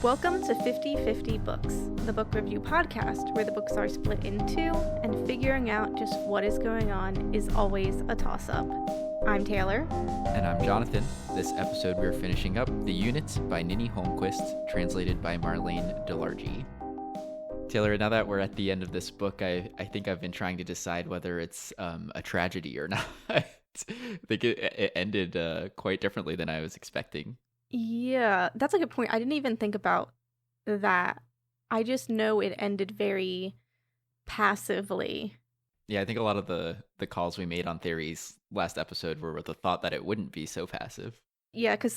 Welcome to 50/50 Books, the book review podcast where the books are split in two and figuring out just what is going on is always a toss-up. I'm Taylor. And I'm Jonathan. This episode we're finishing up The Unit by Ninni Holmqvist, translated by Marlaine Delargy. Taylor, now that we're at the end of this book, I think I've been trying to decide whether it's a tragedy or not. I think it ended quite differently than I was expecting. Yeah, that's a good point. I didn't even think about that. I just know it ended very passively. Yeah, I think a lot of the calls we made on theories last episode were with the thought that it wouldn't be so passive. Yeah, because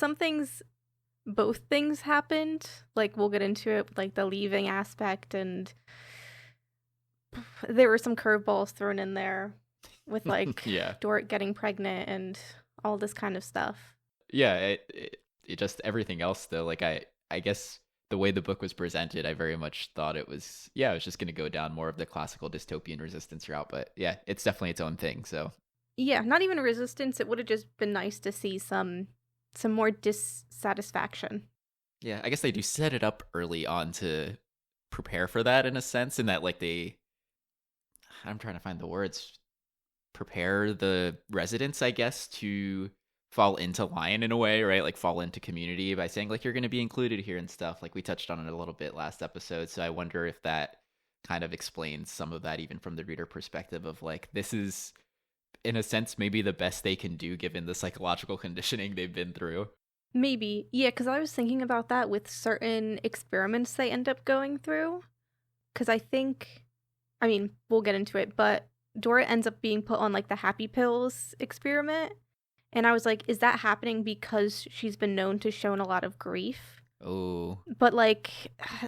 both things happened. Like, we'll get into it, like the leaving aspect, and there were some curveballs thrown in there with, like, yeah. Dorrit getting pregnant and all this kind of stuff. Yeah, it just everything else, though, like, I guess the way the book was presented, I very much thought it was just going to go down more of the classical dystopian resistance route. But yeah, it's definitely its own thing. So yeah, not even resistance. It would have just been nice to see some more dissatisfaction. Yeah, I guess they do set it up early on to prepare for that in a sense, in that, like, I'm trying to find the words, prepare the residents, I guess, to fall into Lion in a way, right? Like, fall into community by saying, like, you're going to be included here and stuff. Like, we touched on it a little bit last episode. So I wonder if that kind of explains some of that, even from the reader perspective of, like, this is, in a sense, maybe the best they can do given the psychological conditioning they've been through. Maybe. Yeah, because I was thinking about that with certain experiments they end up going through. Because we'll get into it, but Dorrit ends up being put on, like, the happy pills experiment. And I was like, is that happening because she's been known to show a lot of grief? Oh. But, like,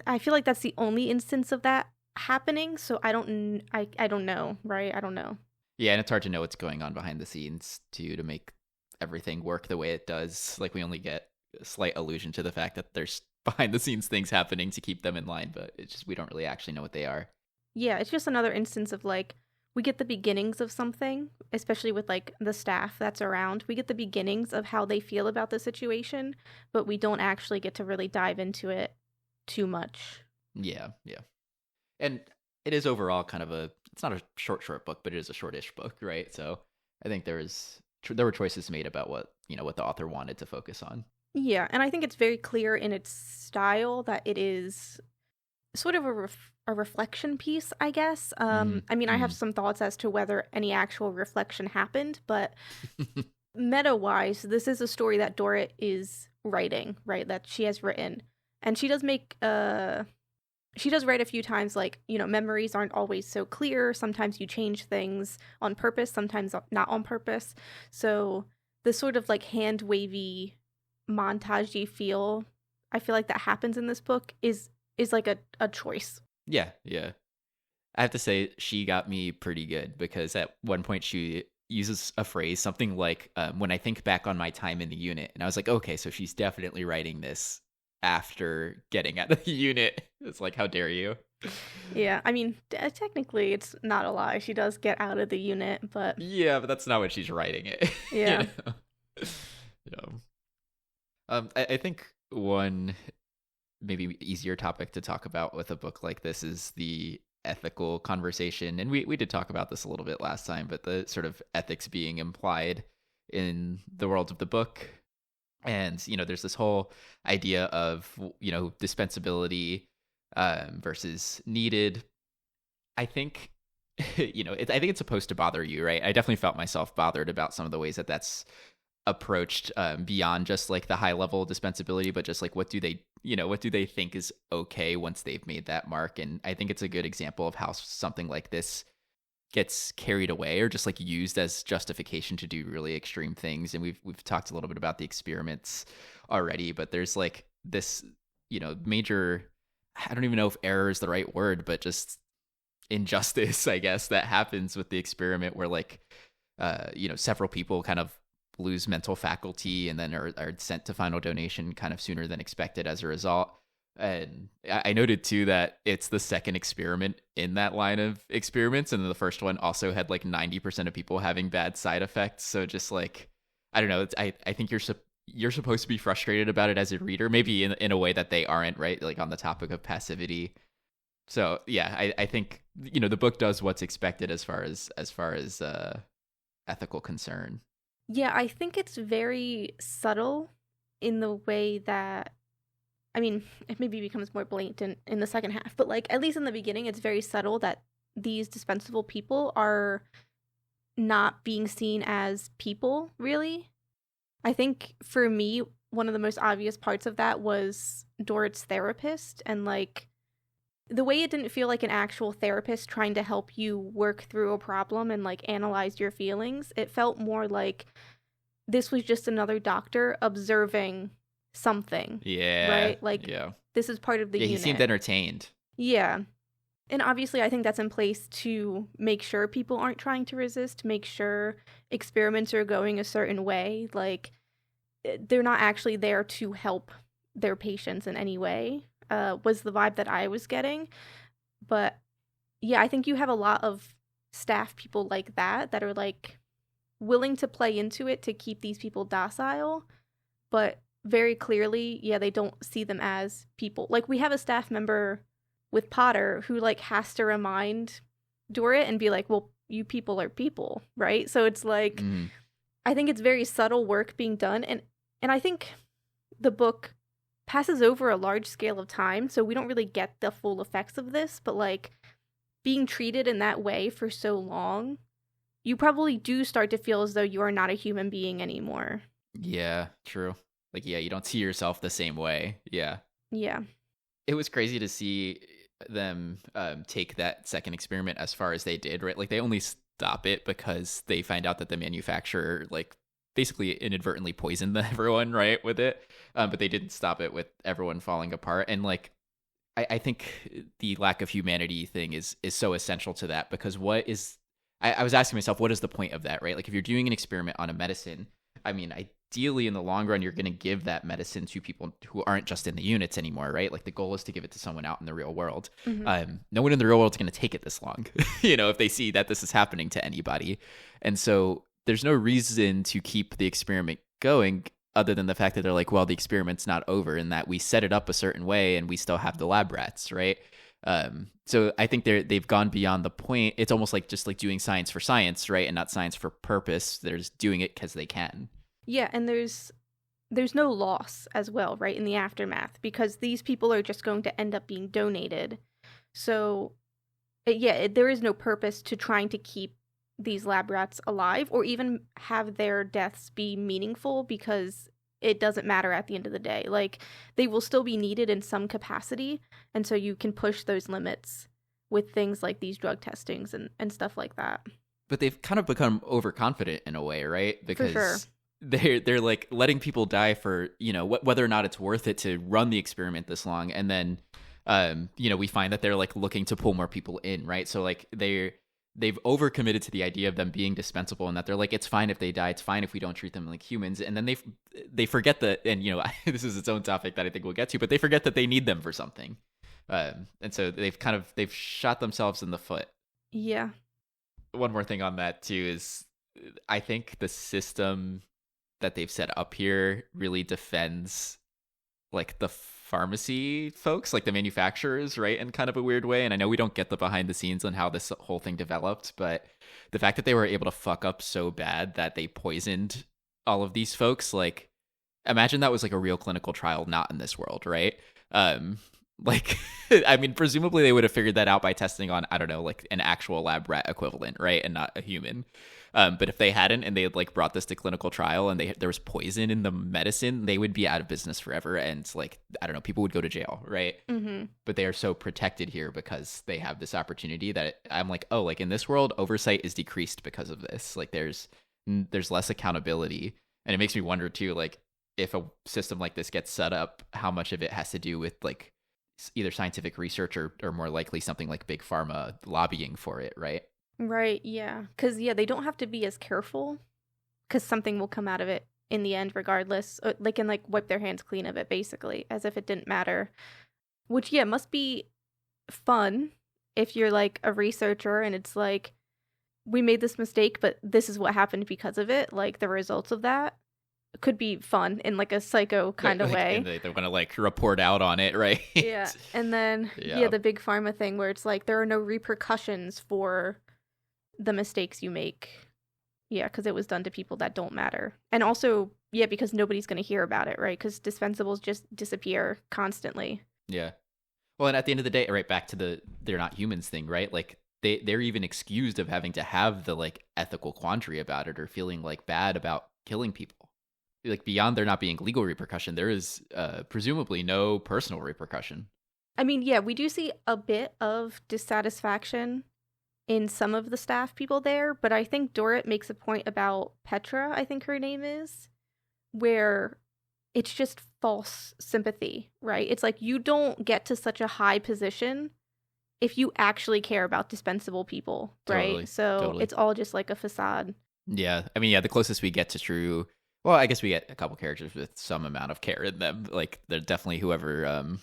I feel like that's the only instance of that happening. So I don't know, right? I don't know. Yeah, and it's hard to know what's going on behind the scenes, too, to make everything work the way it does. Like, we only get a slight allusion to the fact that there's behind-the-scenes things happening to keep them in line, but it's just we don't really actually know what they are. Yeah, it's just another instance of, like, we get the beginnings of something, especially with, like, the staff that's around. We get the beginnings of how they feel about the situation, but we don't actually get to really dive into it too much. Yeah. And it is overall kind of it's not a short book, but it is a shortish book, right? So I think there were choices made about what the author wanted to focus on. Yeah, and I think it's very clear in its style that it is sort of a reflection piece, I guess. I have some thoughts as to whether any actual reflection happened, but meta-wise, this is a story that Dorrit is writing, right? That she has written. And she does write a few times, like, memories aren't always so clear. Sometimes you change things on purpose, sometimes not on purpose. So the sort of, like, hand-wavy, montage-y feel, I feel like that happens in this book is like a choice. Yeah. I have to say, she got me pretty good, because at one point she uses a phrase, something like, when I think back on my time in the unit, and I was like, okay, so she's definitely writing this after getting out of the unit. It's like, how dare you? Yeah, technically it's not a lie. She does get out of the unit, but... Yeah, but that's not when she's writing it. Yeah. I think one maybe easier topic to talk about with a book like this is the ethical conversation. And we did talk about this a little bit last time, but the sort of ethics being implied in the world of the book. And, there's this whole idea of, dispensability versus needed. I think, I think it's supposed to bother you, right? I definitely felt myself bothered about some of the ways that that's approached beyond just, like, the high level dispensability, but just, like, what do they think is okay once they've made that mark. And I think it's a good example of how something like this gets carried away or just, like, used as justification to do really extreme things. And we've talked a little bit about the experiments already, but there's, like, this major, I don't even know if error is the right word, but just injustice, I guess, that happens with the experiment where, like, several people kind of lose mental faculty and then are sent to final donation kind of sooner than expected as a result. And I noted too that it's the second experiment in that line of experiments, and then the first one also had, like, 90% of people having bad side effects. So just, like, I don't know, I think you're supposed to be frustrated about it as a reader, maybe in a way that they aren't, right? Like on the topic of passivity. So yeah, I think, you know, the book does what's expected as far as ethical concern. Yeah, I think it's very subtle in the way that, I mean, it maybe becomes more blatant in the second half, but like at least in the beginning, it's very subtle that these dispensable people are not being seen as people, really. I think for me, one of the most obvious parts of that was Dorrit's therapist, and like the way it didn't feel like an actual therapist trying to help you work through a problem and like analyze your feelings. It felt more like this was just another doctor observing something. Yeah. Right? Like, yeah. This is part of the Yeah, unit. he seemed entertained. Yeah. And obviously, I think that's in place to make sure people aren't trying to resist, make sure experiments are going a certain way. Like, they're not actually there to help their patients in any way, was the vibe that I was getting. But yeah, I think you have a lot of staff people like that are like willing to play into it to keep these people docile, but very clearly, yeah, they don't see them as people. Like, we have a staff member with Potter who like has to remind Dorrit and be like, well, you people are people, right? So it's like, I think it's very subtle work being done, and I think the book passes over a large scale of time, so we don't really get the full effects of this, but like being treated in that way for so long, you probably do start to feel as though you are not a human being anymore. Yeah, true. Like, yeah, you don't see yourself the same way. Yeah. Yeah. It was crazy to see them take that second experiment as far as they did, right? Like, they only stop it because they find out that the manufacturer, like, basically inadvertently poisoned everyone, right, with it. But they didn't stop it with everyone falling apart. And, like, I think the lack of humanity thing is so essential to that, because what is... I was asking myself, what is the point of that, right? Like, if you're doing an experiment on a medicine, I mean, ideally in the long run, you're going to give that medicine to people who aren't just in the units anymore, right? Like, the goal is to give it to someone out in the real world. No one in the real world is going to take it this long, you know, if they see that this is happening to anybody. And so there's no reason to keep the experiment going other than the fact that they're like, well, the experiment's not over, and that we set it up a certain way and we still have the lab rats, right? So I think they've gone beyond the point. It's almost like just like doing science for science, right? And not science for purpose. They're just doing it because they can. Yeah, and there's no loss as well, right, in the aftermath, because these people are just going to end up being donated. So, there is no purpose to trying to keep these lab rats alive or even have their deaths be meaningful, because it doesn't matter at the end of the day. Like, they will still be needed in some capacity, and so you can push those limits with things like these drug testings and stuff like that. But they've kind of become overconfident in a way, right? Because for sure. They're like letting people die for, you know, whether or not it's worth it to run the experiment this long. And then, you know, we find that they're like looking to pull more people in, right? So like they've overcommitted to the idea of them being dispensable, and that they're like, it's fine if they die, it's fine if we don't treat them like humans. And then they forget that, and you know, this is its own topic that I think we'll get to, but they forget that they need them for something. And so they've shot themselves in the foot. Yeah. One more thing on that too is, I think the system that they've set up here really defends like the pharmacy folks, like the manufacturers, right, in kind of a weird way. And I know we don't get the behind the scenes on how this whole thing developed, but the fact that they were able to fuck up so bad that they poisoned all of these folks, like, imagine that was like a real clinical trial, not in this world, right? Like, I mean, presumably they would have figured that out by testing on, I don't know, like an actual lab rat equivalent, right, and not a human. But if they hadn't, and they had like brought this to clinical trial, and there was poison in the medicine, they would be out of business forever, and like, I don't know, people would go to jail, right? But they are so protected here because they have this opportunity that I'm like, oh, like in this world, oversight is decreased because of this. Like, there's less accountability, and it makes me wonder too, like, if a system like this gets set up, how much of it has to do with like either scientific research or more likely something like big pharma lobbying for it, right? Right, yeah. Because, they don't have to be as careful, because something will come out of it in the end regardless. They can, like, wipe their hands clean of it, basically, as if it didn't matter. Which, must be fun if you're, like, a researcher and it's like, we made this mistake, but this is what happened because of it, like, the results of that. could be fun in like a psycho kind of way. And they want to like report out on it, right? Yeah. And then the big pharma thing where it's like there are no repercussions for the mistakes you make. Yeah, because it was done to people that don't matter. And also, because nobody's going to hear about it, right? Because dispensables just disappear constantly. Yeah. Well, and at the end of the day, right, back to the they're not humans thing, right? Like they're even excused of having to have the like ethical quandary about it or feeling like bad about killing people. Like beyond there not being legal repercussion, there is presumably no personal repercussion. I mean, yeah, we do see a bit of dissatisfaction in some of the staff people there, but I think Dorrit makes a point about Petra, I think her name is, where it's just false sympathy, right? It's like you don't get to such a high position if you actually care about dispensable people, right? Totally, so totally. It's all just like a facade. Yeah, I mean, yeah, the closest we get to true. Well, I guess we get a couple characters with some amount of care in them. Like they're definitely whoever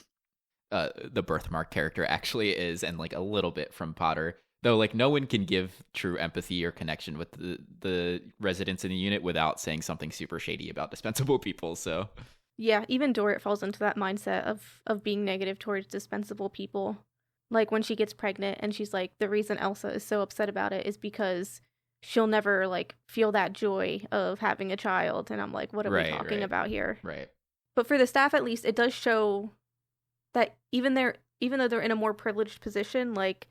the birthmark character actually is, and like a little bit from Potter. Though, like, no one can give true empathy or connection with the residents in the unit without saying something super shady about dispensable people. So, yeah, even Dorrit falls into that mindset of being negative towards dispensable people. Like when she gets pregnant and she's like, the reason Elsa is so upset about it is because she'll never like feel that joy of having a child. And I'm like, what are we talking about here? Right. But for the staff, at least, it does show that even though they're in a more privileged position, like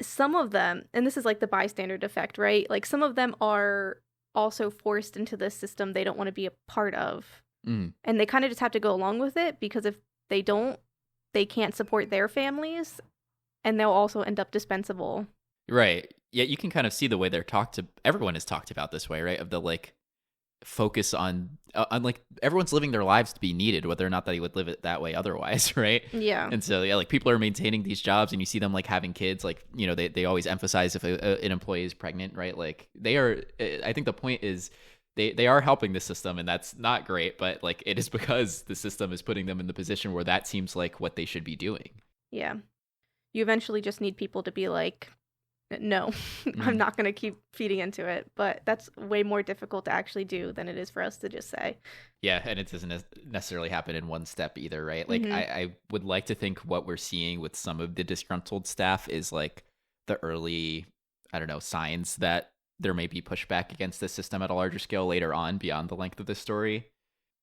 some of them, and this is like the bystander effect, right? Like some of them are also forced into this system they don't want to be a part of. And they kind of just have to go along with it because if they don't, they can't support their families and they'll also end up dispensable. Right. Yeah, you can kind of see the way they're everyone is talked about this way, right? Of the like focus on like everyone's living their lives to be needed, whether or not they would live it that way otherwise, right? Yeah. And so like people are maintaining these jobs, and you see them like having kids, like they always emphasize if an employee is pregnant, right? Like they are. I think the point is they are helping the system, and that's not great, but like it is because the system is putting them in the position where that seems like what they should be doing. Yeah. You eventually just need people to be like, no, I'm not going to keep feeding into it. But that's way more difficult to actually do than it is for us to just say. Yeah, and it doesn't necessarily happen in one step either, right? Like, I would like to think what we're seeing with some of the disgruntled staff is like the early, I don't know, signs that there may be pushback against this system at a larger scale later on beyond the length of the story.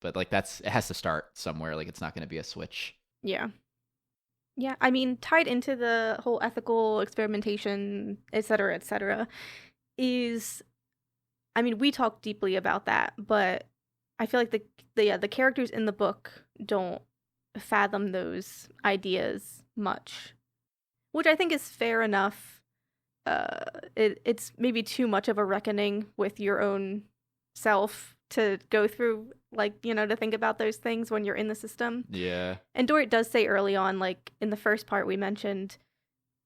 But like it has to start somewhere. Like it's not going to be a switch. Yeah. Yeah, I mean, tied into the whole ethical experimentation, et cetera, is, I mean, we talk deeply about that, but I feel like the characters in the book don't fathom those ideas much, which I think is fair enough. It's maybe too much of a reckoning with your own self to go through, like, to think about those things when you're in the system. Yeah. And Dorrit does say early on, like in the first part we mentioned,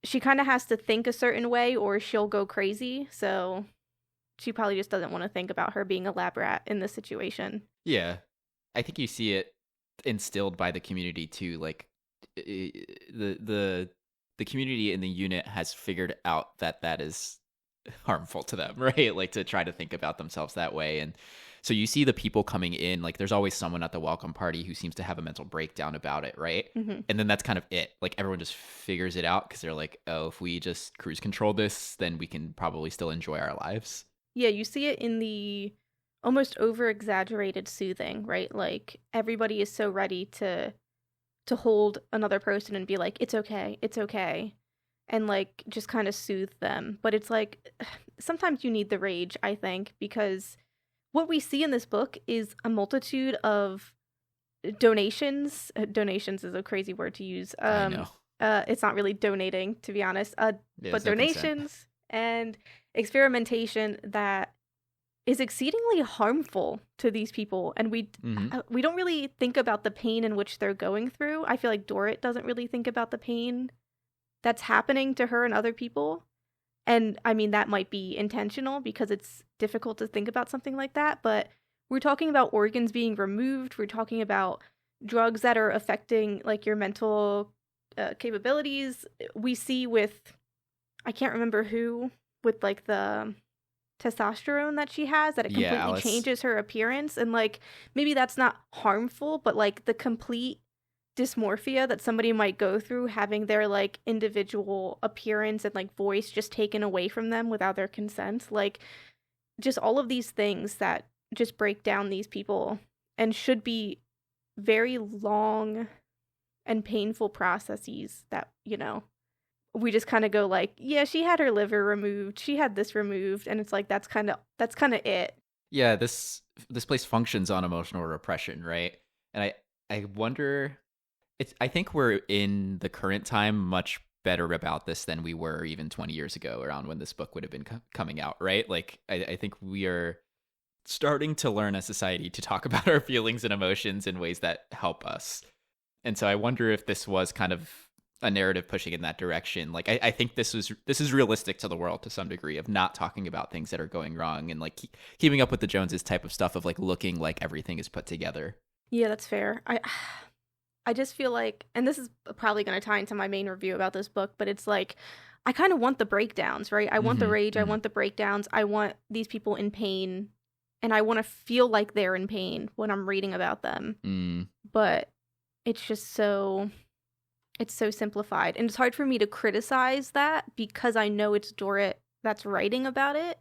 she kind of has to think a certain way or she'll go crazy. So she probably just doesn't want to think about her being a lab rat in this situation. Yeah. I think you see it instilled by the community too. Like the community in the unit has figured out that is harmful to them, right? Like to try to think about themselves that way. And so you see the people coming in, like there's always someone at the welcome party who seems to have a mental breakdown about it, right? And then that's kind of it. Like everyone just figures it out because they're like, oh, if we just cruise control this, then we can probably still enjoy our lives. Yeah, you see it in the almost over-exaggerated soothing, right? Like everybody is so ready to hold another person and be like, it's okay. And like just kind of soothe them. But it's like sometimes you need the rage, I think, because what we see in this book is a multitude of donations. Donations is a crazy word to use. I know. It's not really donating, to be honest. But donations and experimentation that is exceedingly harmful to these people. And we don't really think about the pain in which they're going through. I feel like Dorrit doesn't really think about the pain that's happening to her and other people. And I mean, that might be intentional because it's difficult to think about something like that. But we're talking about organs being removed. We're talking about drugs that are affecting like your mental capabilities. We see with, I can't remember who, with like the testosterone that she has, that it Yeah, completely Alice. changes her appearance. And like, maybe that's not harmful, but like the complete dysmorphia that somebody might go through having their like individual appearance and like voice just taken away from them without their consent, like just all of these things that just break down these people and should be very long and painful processes that, you know, we just kind of go like, yeah, she had her liver removed, she had this removed, and it's like that's kind of it. Yeah, this place functions on emotional repression, right? And I wonder, I think we're in the current time much better about this than we were even 20 years ago, around when this book would have been coming out, right? Like I think we are starting to learn as society to talk about our feelings and emotions in ways that help us. And so I wonder if this was kind of a narrative pushing in that direction. Like I think this is realistic to the world to some degree, of not talking about things that are going wrong and like keeping up with the Joneses type of stuff, of like looking like everything is put together. Yeah, that's fair. I just feel like, and this is probably going to tie into my main review about this book, but it's like I kind of want the breakdowns, right? I want the rage, I want the breakdowns, I want these people in pain, and I want to feel like they're in pain when I'm reading about them. But it's just it's so simplified, and it's hard for me to criticize that because I know it's Dorrit that's writing about it.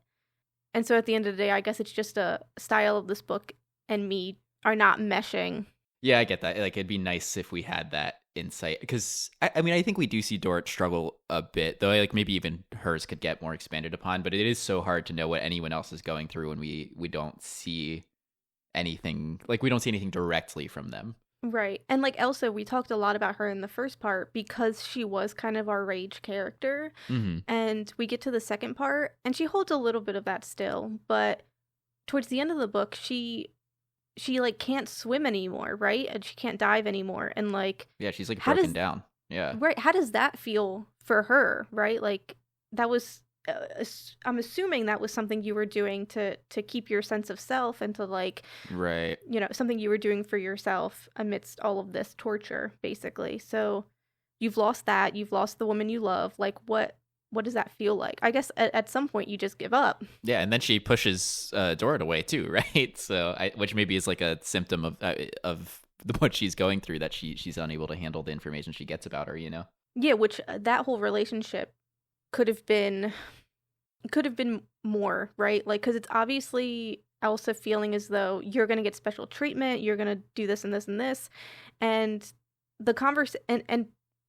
And so at the end of the day, I guess it's just a style of this book and me are not meshing. Yeah, I get that. Like, it'd be nice if we had that insight, because I mean, I think we do see Dorrit struggle a bit, though. Like, maybe even hers could get more expanded upon, but it is so hard to know what anyone else is going through when we don't see anything, like we don't see anything directly from them. Right. And like Elsa, we talked a lot about her in the first part because she was kind of our rage character. And we get to the second part and she holds a little bit of that still, but towards the end of the book, she like can't swim anymore, right? And she can't dive anymore. And like, yeah, she's like broken down. Yeah. Right. How does that feel for her, right? Like that was I'm assuming that was something you were doing to keep your sense of self and to like, right, you know, something you were doing for yourself amidst all of this torture, basically. So you've lost that, you've lost the woman you love. Like what does that feel like? I guess at some point you just give up. Yeah, and then she pushes Dorrit away too, right? So which maybe is like a symptom of what she's going through, that she's unable to handle the information she gets about her, you know? Yeah, which that whole relationship could have been more, right? Like, because it's obviously Elsa feeling as though you're going to get special treatment, you're going to do this and this and this, and the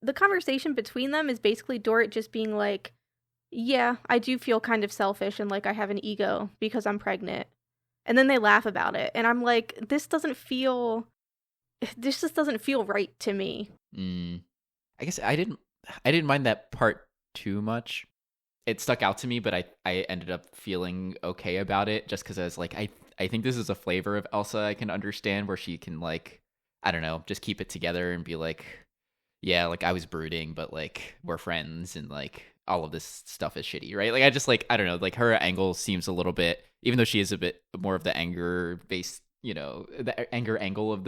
the conversation between them is basically Dorrit just being like, yeah, I do feel kind of selfish and like I have an ego because I'm pregnant. And then they laugh about it, and I'm like, this just doesn't feel right to me. I guess I didn't mind that part too much. It stuck out to me, but I ended up feeling okay about it, just because I was like, I think this is a flavor of Elsa I can understand, where she can, like, I don't know, just keep it together and be like, yeah, like I was brooding, but like we're friends, and like all of this stuff is shitty, right? Like I just, like, I don't know, like her angle seems a little bit, even though she is a bit more of the anger based, you know, the anger angle of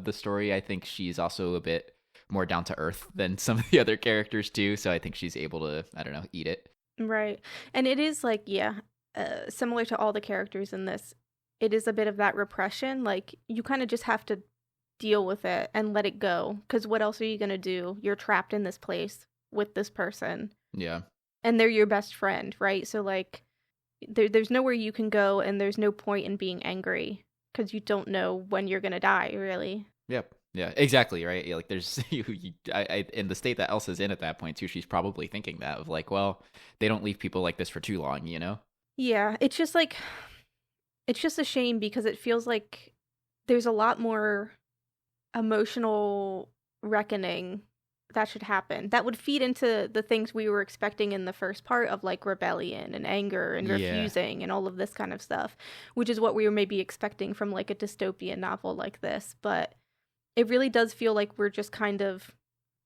the story, I think she's also a bit more down to earth than some of the other characters too. So I think she's able to, I don't know, eat it. Right. And it is like, yeah, similar to all the characters in this, it is a bit of that repression. Like, you kind of just have to deal with it and let it go. Because what else are you going to do? You're trapped in this place with this person. Yeah. And they're your best friend, right? So, like, there's nowhere you can go, and there's no point in being angry because you don't know when you're going to die, really. Yep. Yeah, exactly, right? Yeah, like there's in the state that Elsa's in at that point too, she's probably thinking that, of like, well, they don't leave people like this for too long, you know? Yeah, it's just like, it's just a shame because it feels like there's a lot more emotional reckoning that should happen that would feed into the things we were expecting in the first part of like rebellion and anger and refusing and all of this kind of stuff, which is what we were maybe expecting from like a dystopian novel like this. But it really does feel like we're just kind of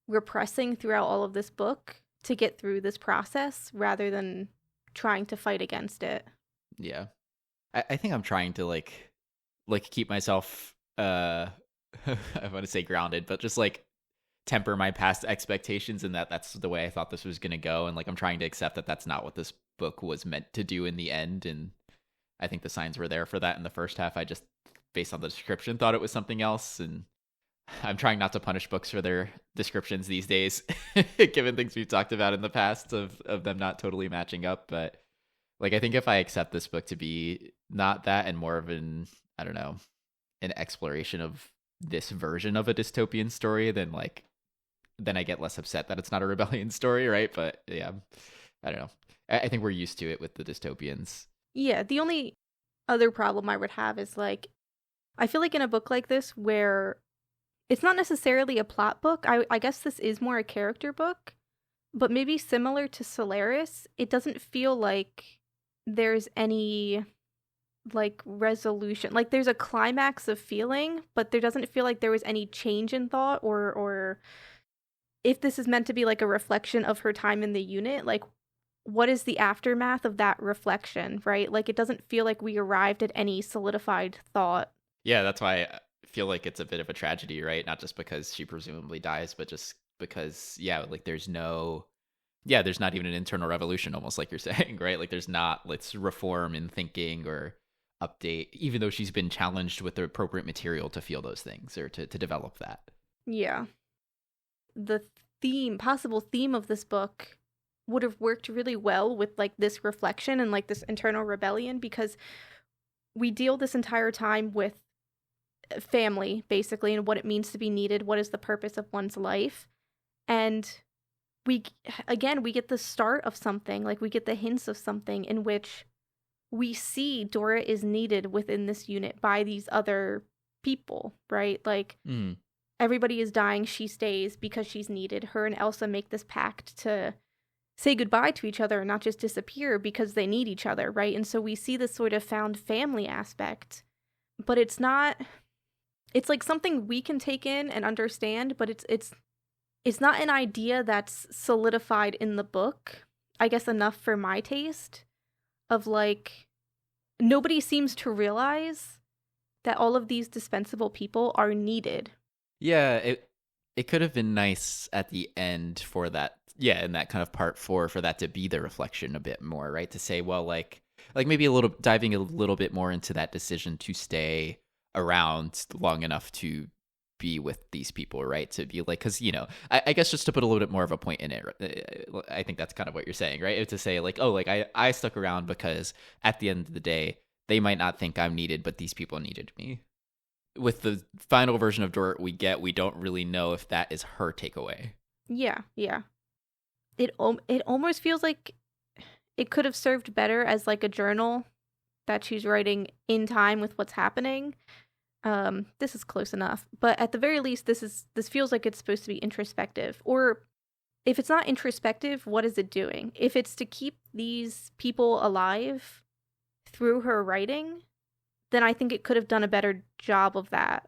repressing throughout all of this book to get through this process rather than trying to fight against it. Yeah. I think I'm trying to like keep myself I want to say grounded, but just like temper my past expectations, and that's the way I thought this was going to go, and like I'm trying to accept that that's not what this book was meant to do in the end, and I think the signs were there for that in the first half. I just, based on the description, thought it was something else. And I'm trying not to punish books for their descriptions these days, given things we've talked about in the past of them not totally matching up. But like, I think if I accept this book to be not that and more of an, I don't know, an exploration of this version of a dystopian story, then I get less upset that it's not a rebellion story, right? But yeah, I don't know. I think we're used to it with the dystopians. Yeah, the only other problem I would have is like, I feel like in a book like this where it's not necessarily a plot book, I guess this is more a character book, but maybe similar to Solaris, it doesn't feel like there's any like resolution. Like there's a climax of feeling, but there doesn't feel like there was any change in thought or if this is meant to be like a reflection of her time in the unit, like what is the aftermath of that reflection, right? Like it doesn't feel like we arrived at any solidified thought. Yeah, that's why I feel like it's a bit of a tragedy, right? Not just because she presumably dies, but just because, yeah, like there's not even an internal revolution, almost like you're saying, right? Like there's not, let's reform in thinking or update, even though she's been challenged with the appropriate material to feel those things or to develop that. Yeah. The possible theme of this book would have worked really well with like this reflection and like this internal rebellion, because we deal this entire time with family basically and what it means to be needed, what is the purpose of one's life, and we get the start of something, like we get the hints of something in which we see Dora is needed within this unit by these other people, right? Like everybody is dying, she stays because she's needed. Her and Elsa make this pact to say goodbye to each other and not just disappear because they need each other, right? And so we see this sort of found family aspect, but it's like something we can take in and understand, but it's not an idea that's solidified in the book, I guess enough for my taste, of like, nobody seems to realize that all of these dispensable people are needed. Yeah, it could have been nice at the end for that, yeah, in that kind of part 4, for that to be the reflection a bit more, right? To say, well, like maybe diving a little bit more into that decision to stay around long enough to be with these people, right? To be like, because, you know, I guess just to put a little bit more of a point in it, I think that's kind of what you're saying, right? To say like, oh, like I stuck around because at the end of the day, they might not think I'm needed, but these people needed me. With the final version of Dora we don't really know if that is her takeaway. Yeah. It almost feels like it could have served better as like a journal that she's writing in time with what's happening. This is close enough, but at the very least, this feels like it's supposed to be introspective. Or if it's not introspective, what is it doing? If it's to keep these people alive through her writing, then I think it could have done a better job of that.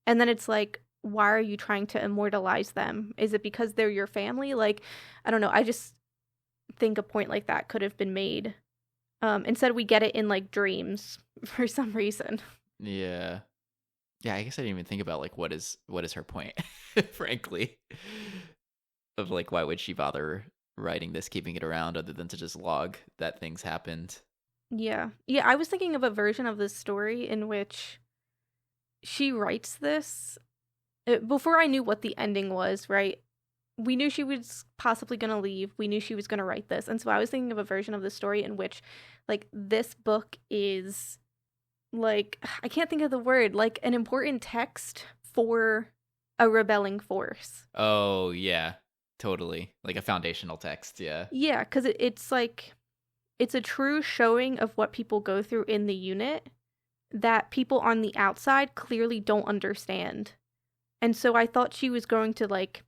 And then it's like, why are you trying to immortalize them? Is it because they're your family? Like, I don't know. I just think a point like that could have been made. Instead, we get it in like dreams for some reason. Yeah. Yeah, I guess I didn't even think about like what is her point, frankly. Of like, why would she bother writing this, keeping it around, other than to just log that things happened? Yeah, I was thinking of a version of this story in which she writes this before I knew what the ending was, right? We knew she was possibly going to leave. We knew she was going to write this. And so I was thinking of a version of the story in which, like, this book is, like, I can't think of the word, like, an important text for a rebelling force. Oh, yeah, totally. Like a foundational text, yeah. Yeah, because it's, like, it's a true showing of what people go through in the unit that people on the outside clearly don't understand. And so I thought she was going to, like,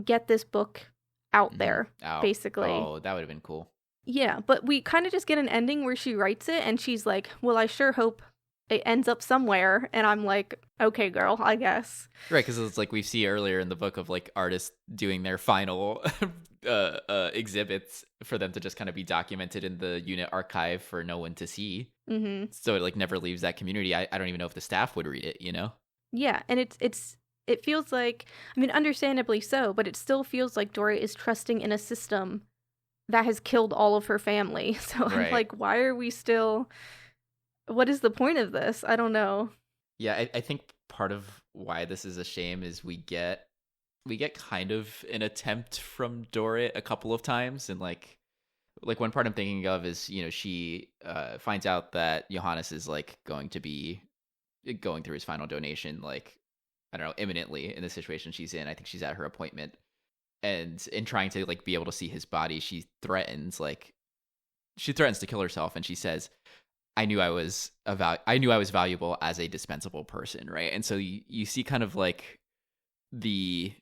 get this book out there, basically. Oh, that would have been cool. Yeah, but we kind of just get an ending where she writes it and she's like, well, I sure hope it ends up somewhere. And I'm like, okay, girl, I guess. Right, because it's like we see earlier in the book of like artists doing their final exhibits for them to just kind of be documented in the unit archive for no one to see. Mm-hmm. So it like never leaves that community. I don't even know if the staff would read it, you know? Yeah, and it feels like, I mean, understandably so, but it still feels like Dora is trusting in a system that has killed all of her family. So right. I'm like, why are we still what is the point of this? I don't know. Yeah, I think part of why this is a shame is we get kind of an attempt from Dorit a couple of times, and like one part I'm thinking of is, you know, she finds out that Johannes is like going to be going through his final donation, like, I don't know, imminently in the situation she's in. I think she's at her appointment, and in trying to like be able to see his body, she threatens to kill herself, and she says, I knew I was valuable as a dispensable person, right? And so you see kind of like the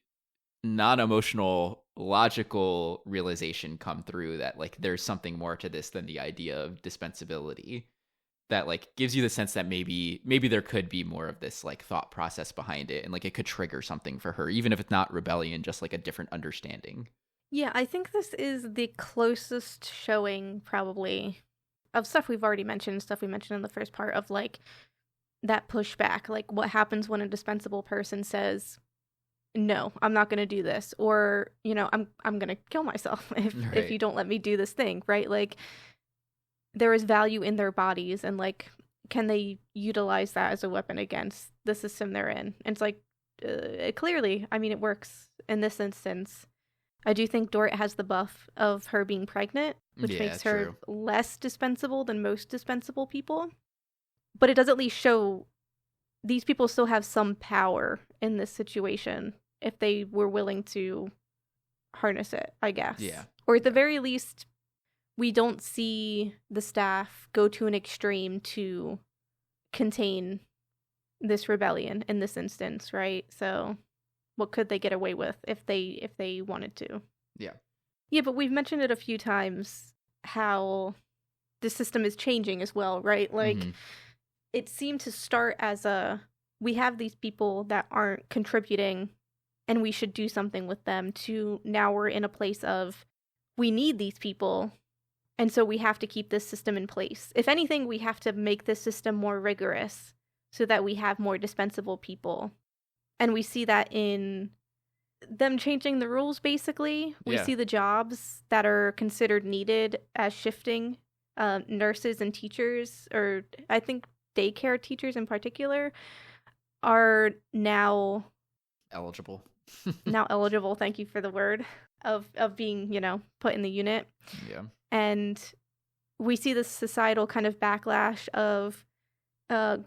non-emotional logical realization come through that like there's something more to this than the idea of dispensability, that like gives you the sense that maybe there could be more of this like thought process behind it, and like it could trigger something for her, even if it's not rebellion, just like a different understanding. Yeah, I think this is the closest showing, probably, of stuff we've already mentioned, stuff we mentioned in the first part, of like that pushback, like what happens when a dispensable person says, no, I'm not going to do this, or, you know, I'm going to kill myself if you don't let me do this thing, right? Like, there is value in their bodies, and like, can they utilize that as a weapon against the system they're in? And it's like, clearly, I mean, it works in this instance. I do think Dorit has the buff of her being pregnant, which makes her less dispensable than most dispensable people. But it does at least show these people still have some power in this situation if they were willing to harness it, I guess. Yeah. Or at the very least, we don't see the staff go to an extreme to contain this rebellion in this instance, right? So what could they get away with if they wanted to? Yeah. Yeah, but we've mentioned it a few times how the system is changing as well, right? Like, it seemed to start as we have these people that aren't contributing and we should do something with them, to now we're in a place of we need these people, and so we have to keep this system in place. If anything, we have to make this system more rigorous so that we have more dispensable people. And we see that in them changing the rules, basically. We see the jobs that are considered needed as shifting. Nurses and teachers, or I think daycare teachers in particular, are now eligible. Now eligible, thank you for the word, of being, you know, put in the unit. Yeah. And we see this societal kind of backlash of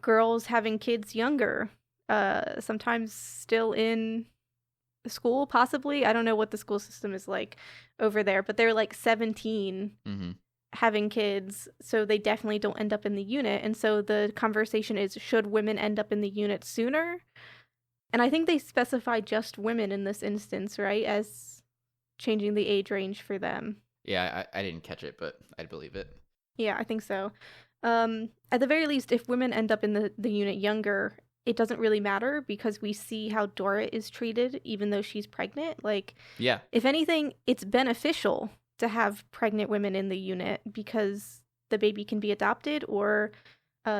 girls having kids younger, sometimes still in school, possibly. I don't know what the school system is like over there, but they're like 17 having kids, so they definitely don't end up in the unit. And so the conversation is, should women end up in the unit sooner? And I think they specify just women in this instance, right, as changing the age range for them. Yeah, I didn't catch it, but I'd believe it. Yeah, I think so. At the very least, if women end up in the unit younger, it doesn't really matter, because we see how Dorit is treated, even though she's pregnant. Like, yeah, if anything, it's beneficial to have pregnant women in the unit, because the baby can be adopted or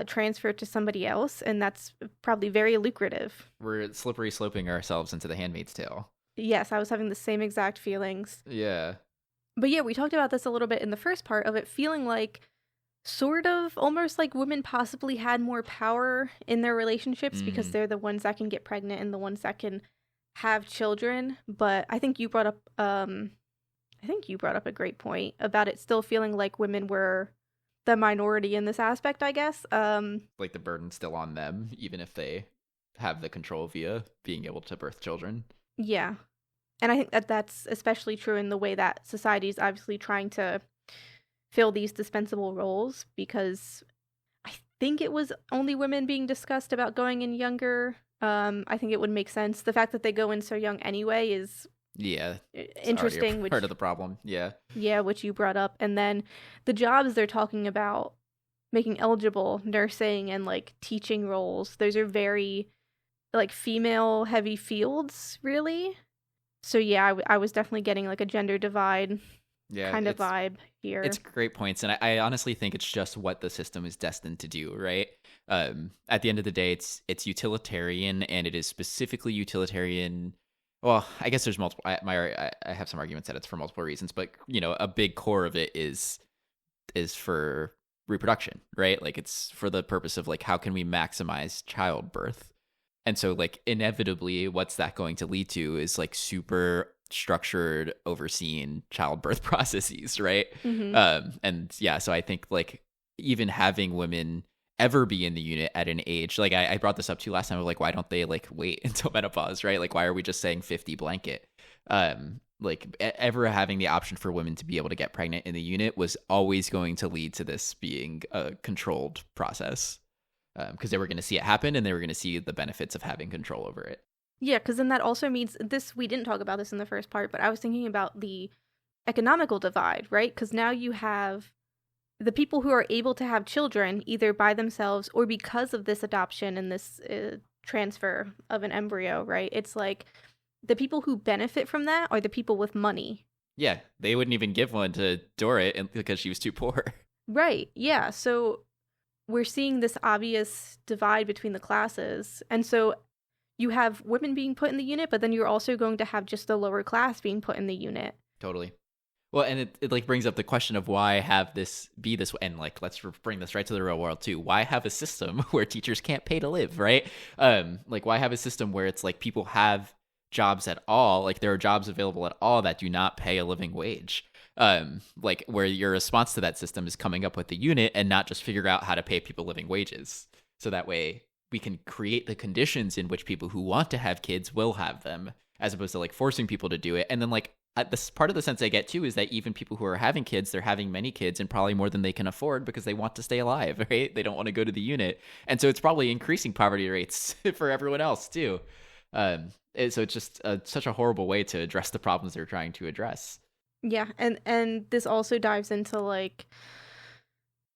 transferred to somebody else, and that's probably very lucrative. We're slippery sloping ourselves into the Handmaid's Tale. Yes, I was having the same exact feelings. Yeah. But yeah, we talked about this a little bit in the first part of it, feeling like sort of almost like women possibly had more power in their relationships because they're the ones that can get pregnant and the ones that can have children. But I think you brought up a great point about it still feeling like women were the minority in this aspect, I guess. Like the burden's still on them, even if they have the control via being able to birth children. Yeah. And I think that that's especially true in the way that society is obviously trying to fill these dispensable roles, because I think it was only women being discussed about going in younger. I think it would make sense. The fact that they go in so young anyway is interesting. Which part of the problem. Yeah, which you brought up. And then the jobs they're talking about making eligible, nursing and like teaching roles, those are very like female heavy fields, really. So yeah, I was definitely getting like a gender divide kind of vibe here. It's great points, and I honestly think it's just what the system is destined to do, right? At the end of the day, it's utilitarian, and it is specifically utilitarian. Well, I guess there's multiple. I have some arguments that it's for multiple reasons, but you know, a big core of it is for reproduction, right? Like it's for the purpose of like, how can we maximize childbirth? And so like inevitably what's that going to lead to is like super structured, overseen childbirth processes, right? Mm-hmm. And yeah, so I think like even having women ever be in the unit at an age, like I brought this up to you last time, of like, why don't they like wait until menopause, right? Like why are we just saying 50 blanket? Like ever having the option for women to be able to get pregnant in the unit was always going to lead to this being a controlled process, because they were going to see it happen and they were going to see the benefits of having control over it. Yeah, because then that also means this, we didn't talk about this in the first part, but I was thinking about the economical divide, right? Because now you have the people who are able to have children either by themselves or because of this adoption and this transfer of an embryo, right? It's like the people who benefit from that are the people with money. Yeah, they wouldn't even give one to Dorrit because she was too poor. Right, yeah. So we're seeing this obvious divide between the classes. And so you have women being put in the unit, but then you're also going to have just the lower class being put in the unit. Totally. Well, and it like brings up the question of why have this be this way, and like let's bring this right to the real world too. Why have a system where teachers can't pay to live, right? Like why have a system where it's like people have jobs at all, like there are jobs available at all that do not pay a living wage, like where your response to that system is coming up with the unit and not just figure out how to pay people living wages, so that way we can create the conditions in which people who want to have kids will have them, as opposed to like forcing people to do it. And then like this part of the sense I get too is that even people who are having kids, they're having many kids and probably more than they can afford because they want to stay alive, right? They don't want to go to the unit. And so it's probably increasing poverty rates for everyone else too. So it's just such a horrible way to address the problems they're trying to address. Yeah, and this also dives into like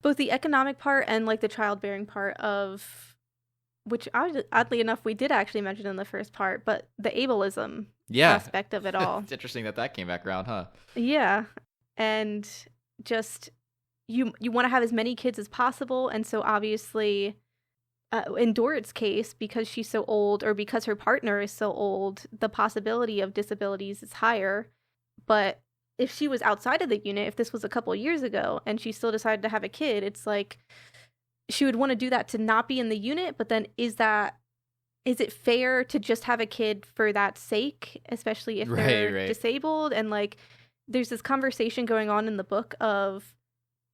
both the economic part and like the childbearing part of, which oddly enough we did actually mention in the first part, but the ableism aspect of it all. It's interesting that came back around, huh? Yeah, and just you want to have as many kids as possible, and so obviously in Dorrit's case, because she's so old or because her partner is so old, the possibility of disabilities is higher. But if she was outside of the unit, if this was a couple years ago and she still decided to have a kid, it's like she would want to do that to not be in the unit. But then is it fair to just have a kid for that sake, especially if they're disabled? And like there's this conversation going on in the book of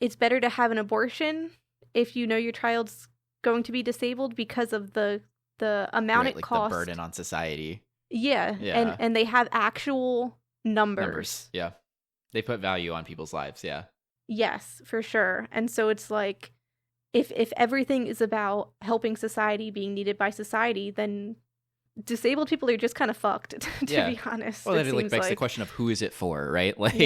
it's better to have an abortion if you know your child's going to be disabled because of the amount it costs, the burden on society. Yeah. And they have actual numbers. Yeah, they put value on people's lives. Yeah, yes, for sure. And so it's like if everything is about helping society, being needed by society, then disabled people are just kind of fucked, to be honest. Well, then it like begs the question of who is it for, right? Like,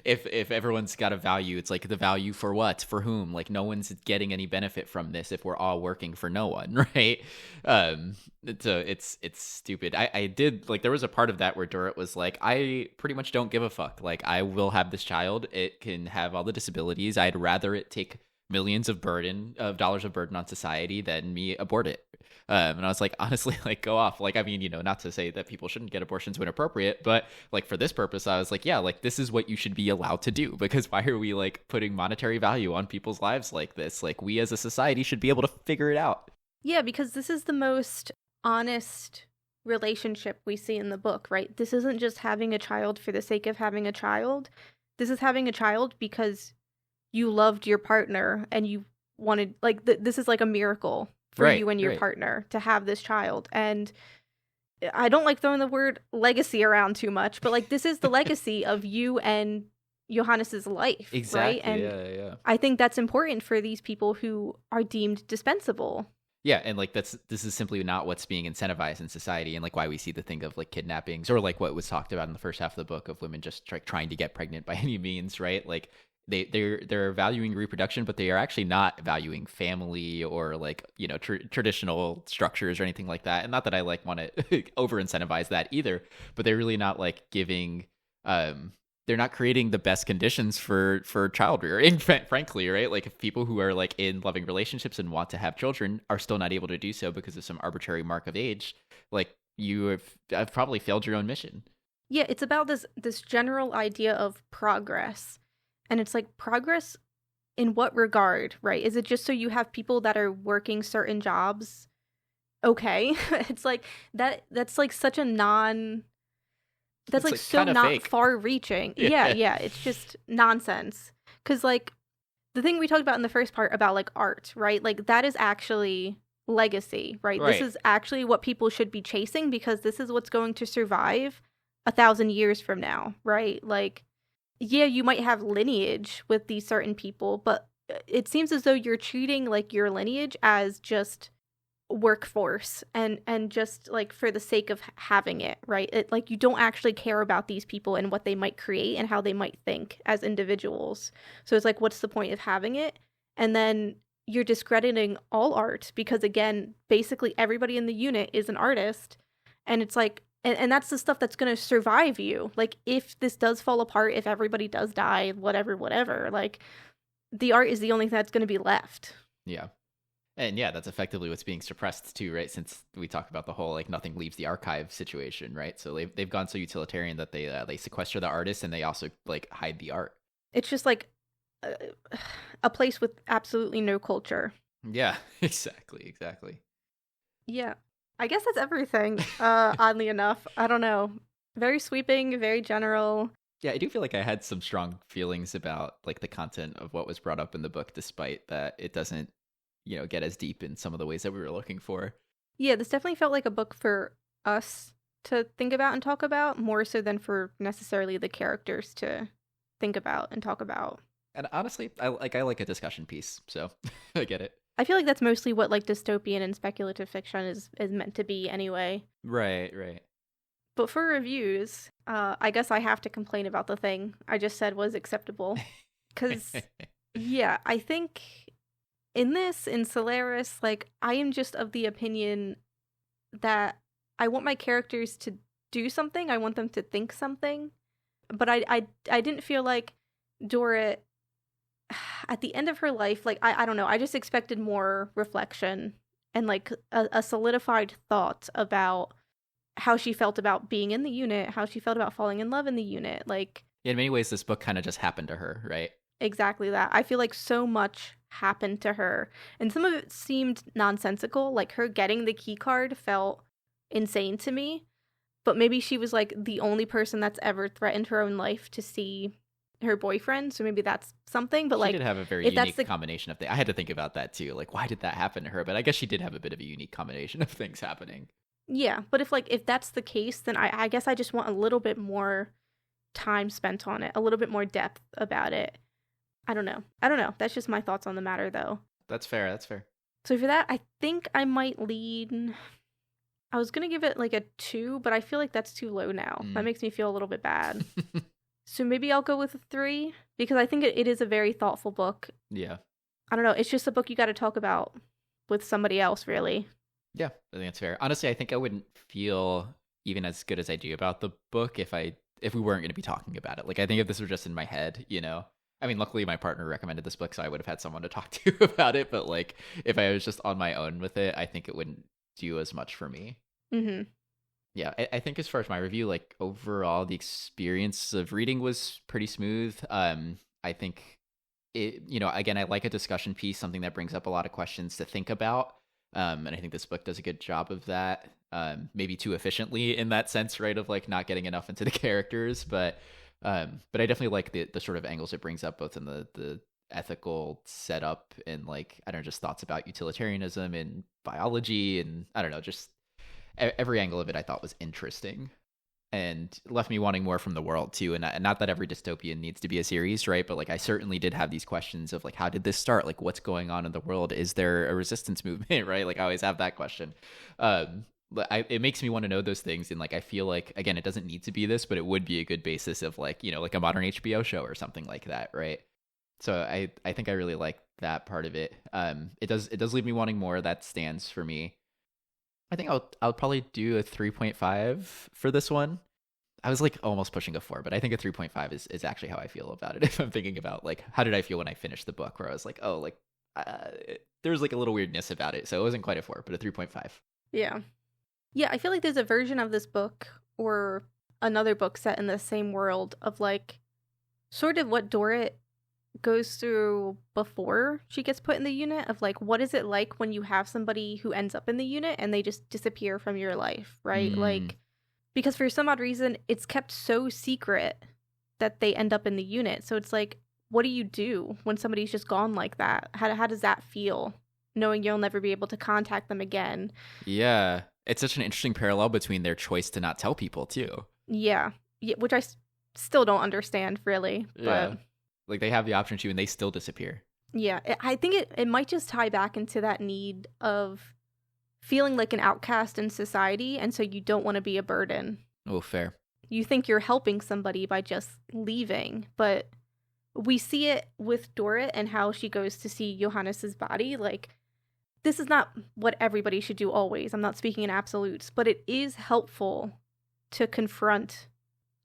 if everyone's got a value, it's like the value for what, for whom? Like, no one's getting any benefit from this if we're all working for no one, right? So it's stupid. I did like there was a part of that where Dorrit was like, I pretty much don't give a fuck. Like, I will have this child. It can have all the disabilities. I'd rather it take millions of dollars of burden on society than me abort it. And I was like, honestly, like, go off. Like, I mean, you know, not to say that people shouldn't get abortions when appropriate, but like for this purpose, I was like, yeah, like this is what you should be allowed to do, because why are we like putting monetary value on people's lives like this? Like, we as a society should be able to figure it out. Yeah, because this is the most honest relationship we see in the book, right? This isn't just having a child for the sake of having a child. This is having a child because you loved your partner and you wanted, like, this is like a miracle for you and your partner to have this child. And I don't like throwing the word legacy around too much, but like this is the legacy of you and Johannes's life, exactly, right? And yeah. I think that's important for these people who are deemed dispensable. Yeah, and like this is simply not what's being incentivized in society, and like why we see the thing of like kidnappings, or like what was talked about in the first half of the book of women just trying to get pregnant by any means, right? Like they're valuing reproduction, but they are actually not valuing family or like, you know, traditional structures or anything like that. And not that I like want to over incentivize that either, but they're really not like giving they're not creating the best conditions for child rearing, frankly, right? Like if people who are like in loving relationships and want to have children are still not able to do so because of some arbitrary mark of age, like you have probably failed your own mission. Yeah, it's about this general idea of progress. And it's like progress in what regard, right? Is it just so you have people that are working certain jobs? Okay. It's like that's like such a that's It's like like so kind of not fake. far reaching. Yeah, Yeah. yeah, it's just nonsense. Cuz like the thing we talked about in the first part about like art, right? Like that is actually legacy, right? This Right. is actually what people should be chasing because this is what's going to survive 1,000 years from now, right? Like yeah, you might have lineage with these certain people, but it seems as though you're treating like your lineage as just workforce and just like for the sake of having it, right? Like you don't actually care about these people and what they might create and how they might think as individuals. So it's like what's the point of having it? And then you're discrediting all art because again, basically everybody in the unit is an artist, and it's like and that's the stuff that's going to survive you. Like if this does fall apart, if everybody does die, whatever, like the art is the only thing that's going to be left. Yeah. And yeah, that's effectively what's being suppressed too, right? Since we talked about the whole like nothing leaves the archive situation, right? So they've gone so utilitarian that they sequester the artist and they also like hide the art. It's just like a, a place with absolutely no culture. Yeah, exactly. Yeah. I guess that's everything. Oddly enough. I don't know. Very sweeping, very general. Yeah, I do feel like I had some strong feelings about like the content of what was brought up in the book, despite that it doesn't, get as deep in some of the ways that we were looking for. Yeah, this definitely felt like a book for us to think about and talk about, more so than for necessarily the characters to think about and talk about. And honestly, I like a discussion piece, so I get it. I feel like that's mostly what like dystopian and speculative fiction is meant to be anyway. Right. But for reviews, I guess I have to complain about the thing I just said was acceptable. Because, yeah, I think in Solaris, like, I am just of the opinion that I want my characters to do something. I want them to think something. But I didn't feel like Dora, at the end of her life, like, I don't know. I just expected more reflection and, like, a solidified thought about how she felt about being in the unit, how she felt about falling in love in the unit. Like, in many ways, this book kind of just happened to her, right? Exactly that. I feel like so much happened to her, and some of it seemed nonsensical. Like her getting the key card felt insane to me, but maybe she was like the only person that's ever threatened her own life to see her boyfriend, so maybe that's something. But she like, did have a very unique combination of things. I had to think about that too. Like, why did that happen to her? But I guess she did have a bit of a unique combination of things happening. Yeah, but if that's the case, then I guess I just want a little bit more time spent on it, a little bit more depth about it. I don't know. That's just my thoughts on the matter, though. That's fair. So for that, I think I might lean. I was going to give it like a 2, but I feel like that's too low now. That makes me feel a little bit bad. So maybe I'll go with a 3, because I think it is a very thoughtful book. Yeah. I don't know. It's just a book you got to talk about with somebody else, really. Yeah, I think that's fair. Honestly, I think I wouldn't feel even as good as I do about the book if we weren't going to be talking about it. Like, I think if this were just in my head, I mean, luckily my partner recommended this book, so I would have had someone to talk to about it. But like, if I was just on my own with it, I think it wouldn't do as much for me. Mm-hmm. Yeah, I think as far as my review, like overall, the experience of reading was pretty smooth. I think it, again, I like a discussion piece, something that brings up a lot of questions to think about. And I think this book does a good job of that. Maybe too efficiently in that sense, right? Of like not getting enough into the characters, but I definitely like the sort of angles it brings up, both in the ethical setup and like, I don't know, just thoughts about utilitarianism and biology, and I don't know, just every angle of it I thought was interesting and left me wanting more from the world too. And not that every dystopian needs to be a series, right? But like, I certainly did have these questions of like, how did this start? Like, what's going on in the world? Is there a resistance movement, right? Like, I always have that question. It makes me want to know those things. And like, I feel like, again, it doesn't need to be this, but it would be a good basis of like, like a modern HBO show or something like that, right? So I think I really like that part of it. It does leave me wanting more. That stands for me. I think I'll probably do a 3.5 for this one. I was like almost pushing a 4, but I think a 3.5 is actually how I feel about it. If I'm thinking about like, how did I feel when I finished the book, where I was like, oh, like there's like a little weirdness about it. So it wasn't quite a 4, but a 3.5. Yeah. Yeah, I feel like there's a version of this book or another book set in the same world of like sort of what Dorrit goes through before she gets put in the unit of like, what is it like when you have somebody who ends up in the unit and they just disappear from your life, right? Like, because for some odd reason, it's kept so secret that they end up in the unit. So it's like, what do you do when somebody's just gone like that? How does that feel, knowing you'll never be able to contact them again? Yeah. It's such an interesting parallel between their choice to not tell people, too. Yeah, which I still don't understand, really. Yeah. But like, they have the option to, and they still disappear. yeah, I think it might just tie back into that need of feeling like an outcast in society, and so you don't want to be a burden. Oh, fair. You think you're helping somebody by just leaving, but we see it with Dorrit and how she goes to see Johannes's body. Like, this is not what everybody should do always. I'm not speaking in absolutes, but it is helpful to confront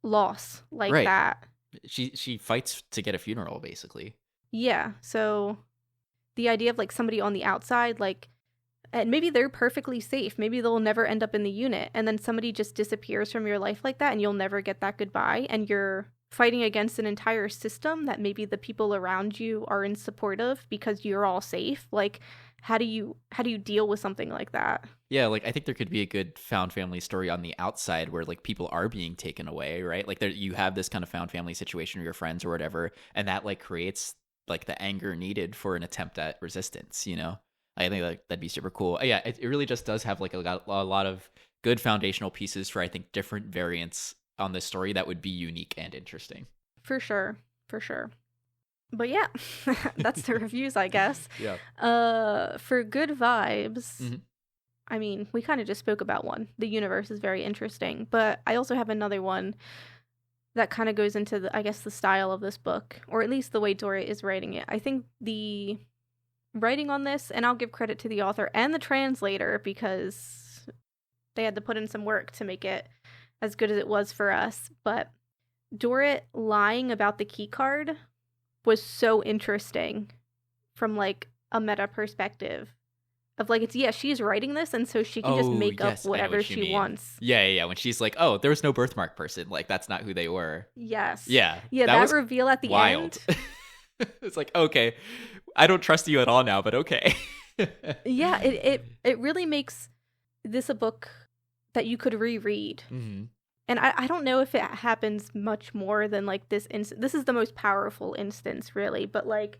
loss like that. She fights to get a funeral, basically. Yeah, so the idea of like somebody on the outside, like, and maybe they're perfectly safe. Maybe they'll never end up in the unit, and then somebody just disappears from your life like that, and you'll never get that goodbye, and you're fighting against an entire system that maybe the people around you are in support of because you're all safe. Like, how do you deal with something like that? Yeah, like, I think there could be a good found family story on the outside where, like, people are being taken away, right? Like, you have this kind of found family situation with your friends or whatever, and that, like, creates, like, the anger needed for an attempt at resistance, you know? I think that'd be super cool. Yeah, it really just does have, like, a lot of good foundational pieces for, I think, different variants on this story that would be unique and interesting. For sure. But yeah, that's the reviews, I guess. Yeah. For good vibes, I mean, we kind of just spoke about one. The universe is very interesting, but I also have another one that kind of goes into the style of this book, or at least the way Dorrit is writing it. I think the writing on this, and I'll give credit to the author and the translator because they had to put in some work to make it as good as it was for us, but Dorrit lying about the key card was so interesting from like a meta perspective of like, she's writing this, and so she can just make up whatever she wants. Yeah. When she's like, oh, there was no birthmark person, like that's not who they were. Yes. Yeah. That reveal at the wild. end. It's like, okay, I don't trust you at all now, but okay. Yeah, it really makes this a book that you could reread. Mm-hmm. And I don't know if it happens much more than like this. This is the most powerful instance, really. But like,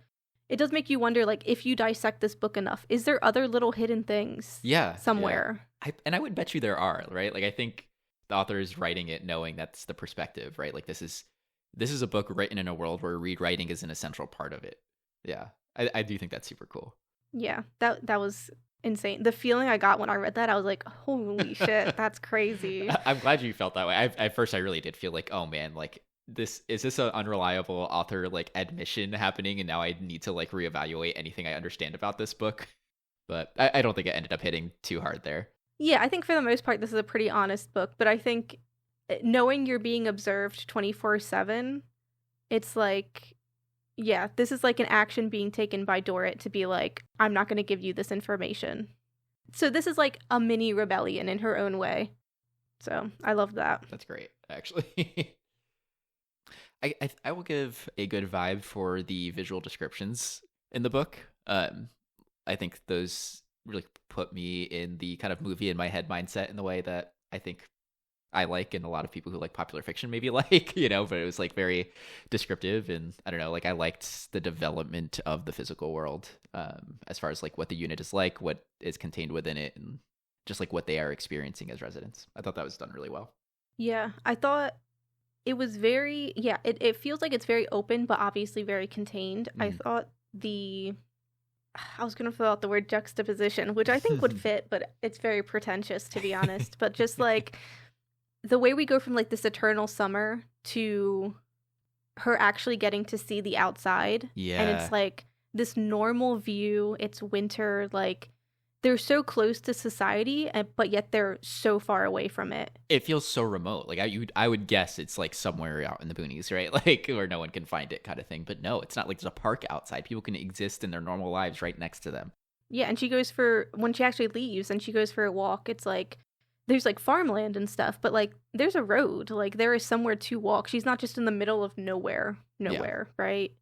it does make you wonder, like, if you dissect this book enough, is there other little hidden things? Somewhere. Yeah. I would bet you there are, right? Like, I think the author is writing it knowing that's the perspective, right? Like, this is a book written in a world where rewriting is an essential part of it. Yeah, I do think that's super cool. Yeah, that was insane. The feeling I got when I read that, I was like, holy shit, that's crazy. I'm glad you felt that way. At first I really did feel like, oh man, like is this an unreliable author like admission happening, and now I need to like reevaluate anything I understand about this book. But I don't think it ended up hitting too hard there. Yeah, I think for the most part this is a pretty honest book, but I think knowing you're being observed 24/7, it's like, yeah, this is like an action being taken by Dorrit to be like, I'm not going to give you this information. So this is like a mini rebellion in her own way. So I love that. That's great, actually. I will give a good vibe for the visual descriptions in the book. I think those really put me in the kind of movie in my head mindset in the way that I think I like, and a lot of people who like popular fiction maybe like, you know, but it was like very descriptive, and I don't know, like I liked the development of the physical world, as far as like what the unit is like, what is contained within it, and just like what they are experiencing as residents. I thought that was done really well. Yeah, I thought it was very, it feels like it's very open, but obviously very contained. I thought I was going to fill out the word juxtaposition, which I think would fit, but it's very pretentious, to be honest. But just like the way we go from like this eternal summer to her actually getting to see the outside. Yeah. And it's like this normal view. It's winter. Like they're so close to society, but yet they're so far away from it. It feels so remote. Like I would guess it's like somewhere out in the boonies, right? Like where no one can find it, kind of thing. But no, it's not like there's a park outside. People can exist in their normal lives right next to them. Yeah, and when she actually leaves and she goes for a walk, it's like there's like farmland and stuff, but like there's a road. Like there is somewhere to walk. She's not just in the middle of nowhere, right?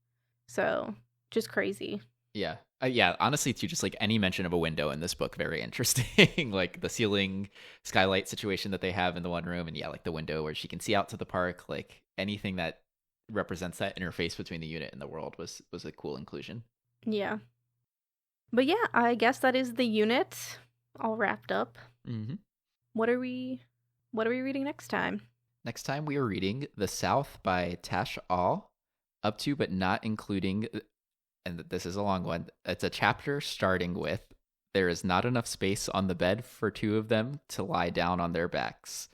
So just crazy. Yeah. Yeah, honestly, too, just like any mention of a window in this book, very interesting. Like the ceiling skylight situation that they have in the one room, and yeah, like the window where she can see out to the park. Like anything that represents that interface between the unit and the world was a cool inclusion. Yeah. But yeah, I guess that is the unit all wrapped up. Mm-hmm. What are we reading next time? Next time we are reading The South by Tash All, up to but not including, and this is a long one, it's a chapter starting with, there is not enough space on the bed for two of them to lie down on their backs.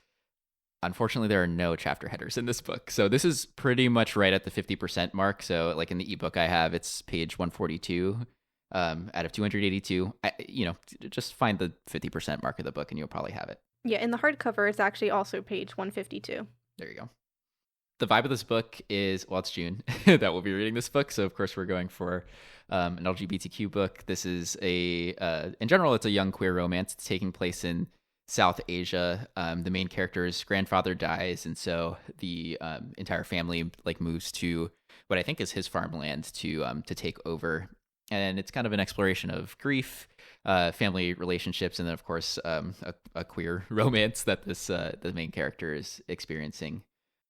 Unfortunately, there are no chapter headers in this book. So this is pretty much right at the 50% mark. So like in the ebook I have, it's page 142 out of 282. Just find the 50% mark of the book and you'll probably have it. Yeah, in the hardcover, it's actually also page 152. There you go. The vibe of this book is, well, it's June that we'll be reading this book. So, of course, we're going for an LGBTQ book. This is in general, it's a young queer romance. It's taking place in South Asia. The main character's grandfather dies. And so the entire family like moves to what I think is his farmland to take over. And it's kind of an exploration of grief, family relationships, and then, of course, a queer romance that the main character is experiencing.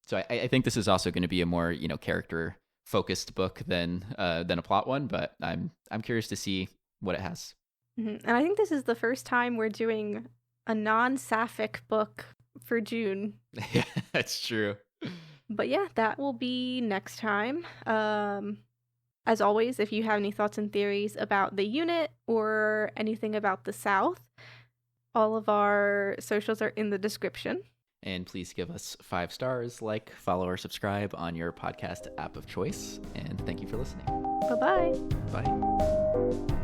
So I think this is also going to be a more character focused book than a plot one, but I'm curious to see what it has. Mm-hmm. And I think this is the first time we're doing a non-sapphic book for June. Yeah, that's true. But yeah, that will be next time. As always, if you have any thoughts and theories about the unit or anything about the South, all of our socials are in the description. And please give us 5 stars, like, follow, or subscribe on your podcast app of choice. And thank you for listening. Bye-bye. Bye.